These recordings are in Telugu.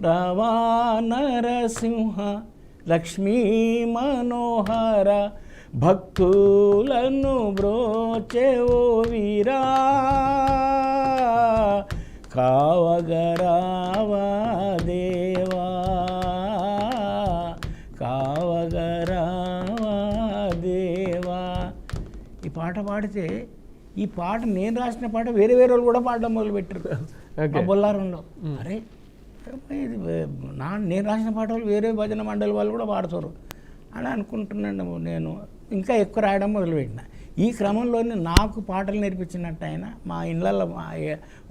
రావా నరసింహ లక్ష్మీ మనోహర భక్తులను బ్రోచెవో వీరా కావగరావా దేవా కావగరావా దేవా. ఈ పాట పాడితే ఈ పాట నేను రాసిన పాట వేరే వేరే వాళ్ళు కూడా పాడడం మొదలుపెట్టారు బొల్లారంలో. అరే ఇది నేను రాసిన పాట వాళ్ళు వేరే భజన మండలి వాళ్ళు కూడా పాడతారు అని అనుకుంటున్నాను. నేను ఇంకా ఎక్కువ రాయడం మొదలుపెట్టిన. ఈ క్రమంలోనే నాకు పాటలు నేర్పించినట్టు ఆయన మా ఇళ్ళల్లో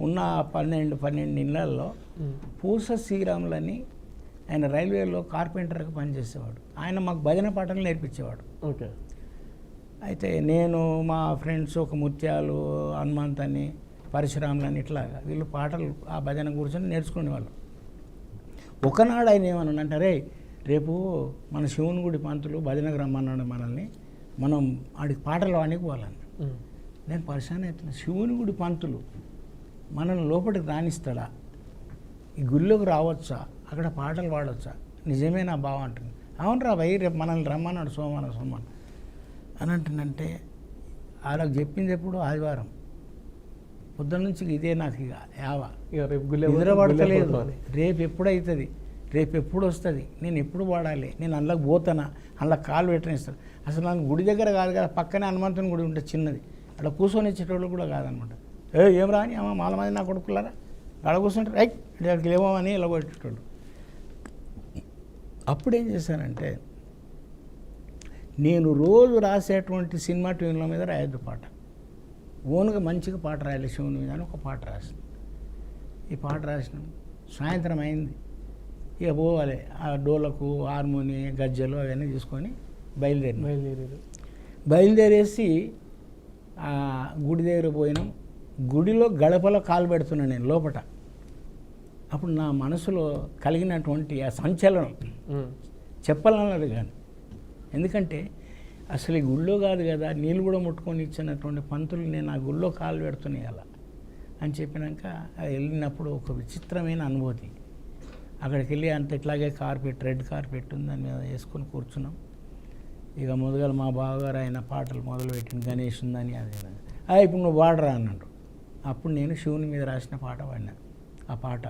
ఉన్న 12 ఇళ్ళల్లో పూస శ్రీరాములని ఆయన రైల్వేలో కార్పెంటర్గా పనిచేసేవాడు. ఆయన మాకు భజన పాటలు నేర్పించేవాడు. ఓకే. అయితే నేను మా ఫ్రెండ్స్ ఒక ముత్యాలు హనుమంత్ అని పరశురాములని ఇట్లాగా వీళ్ళు పాటలు ఆ భజన కూర్చొని నేర్చుకునేవాళ్ళు. ఒకనాడు ఆయన ఏమన్నానంటే, రే రేపు మన శివుని గుడి పంతులు భజనకు రమ్మన్నాడు మనల్ని, మనం ఆడికి పాటలు వాడికి పోవాలని. నేను పరిశాన్ అవుతున్నా, శివుని గుడి పంతులు మనల్ని లోపలికి రాణిస్తాడా, ఈ గుళ్ళోకి రావచ్చా, అక్కడ పాటలు పాడవచ్చా, నిజమే నా బావ అంటుంది. అవును రా భయ్ రేపు మనల్ని రమ్మన్నాడు సోమవారం అని అంటుందంటే వాళ్ళకి చెప్పింది ఎప్పుడు ఆదివారం పొద్దున్న నుంచి ఇదే నాకు ఇక యావా నిద్రపడతలేదు. రేపు ఎప్పుడవుతుంది, రేపు ఎప్పుడు వస్తుంది, నేను ఎప్పుడు వాడాలి, నేను అందులోకి పోతానా, అందులో కాలు పెట్టనిస్తాను. అసలు నాకు గుడి దగ్గర కాదు కదా, పక్కనే హనుమంతుని గుడి ఉంటుంది చిన్నది, అక్కడ కూర్చొని ఇచ్చేటోళ్ళు కూడా కాదనమాట. ఏం రాని అమ్మ మాల మంది నా కొడుకులారా అక్కడ కూర్చుంటారు, ఇక్కడికి లేవో అని ఇలా కొట్టేటోళ్ళు. అప్పుడు ఏం చేశానంటే నేను రోజు రాసేటువంటి సినిమా ట్యూన్ల మీద రాయొద్దు పాట, ఓన్గా మంచిగా పాట రాయాలి శివుని మీద అని ఒక పాట రాసిన. ఈ పాట రాసినాం, సాయంత్రం అయింది, ఇక పోవాలి ఆ డోలకు హార్మోని గజ్జలు అవన్నీ తీసుకొని బయలుదేరేసి ఆ గుడి దగ్గర పోయినాం. గుడిలో గడపలో కాలు పెడుతున్నాను నేను లోపట. అప్పుడు నా మనసులో కలిగినటువంటి ఆ సంచలనం చెప్పాలన్నది కానీ, ఎందుకంటే అసలు ఈ గుళ్ళో కాదు కదా, నీళ్ళు కూడా ముట్టుకొని ఇచ్చినటువంటి పంతులు నేను ఆ గుళ్ళో కాలు పెడుతున్నాయి అలా అని చెప్పినాక వెళ్ళినప్పుడు ఒక విచిత్రమైన అనుభూతి. అక్కడికి వెళ్ళి అంత ఇట్లాగే కార్పెట్, రెడ్ కార్పెట్ ఉంది, దాని మీద వేసుకొని కూర్చున్నాం. ఇక మొదలు మా బావగారు ఆయన పాటలు మొదలుపెట్టిన గణేష్ ఉందని అది ఇప్పుడు నువ్వు వాడరా అన్నాడు. అప్పుడు నేను శివుని మీద రాసిన పాట పాడినా. ఆ పాట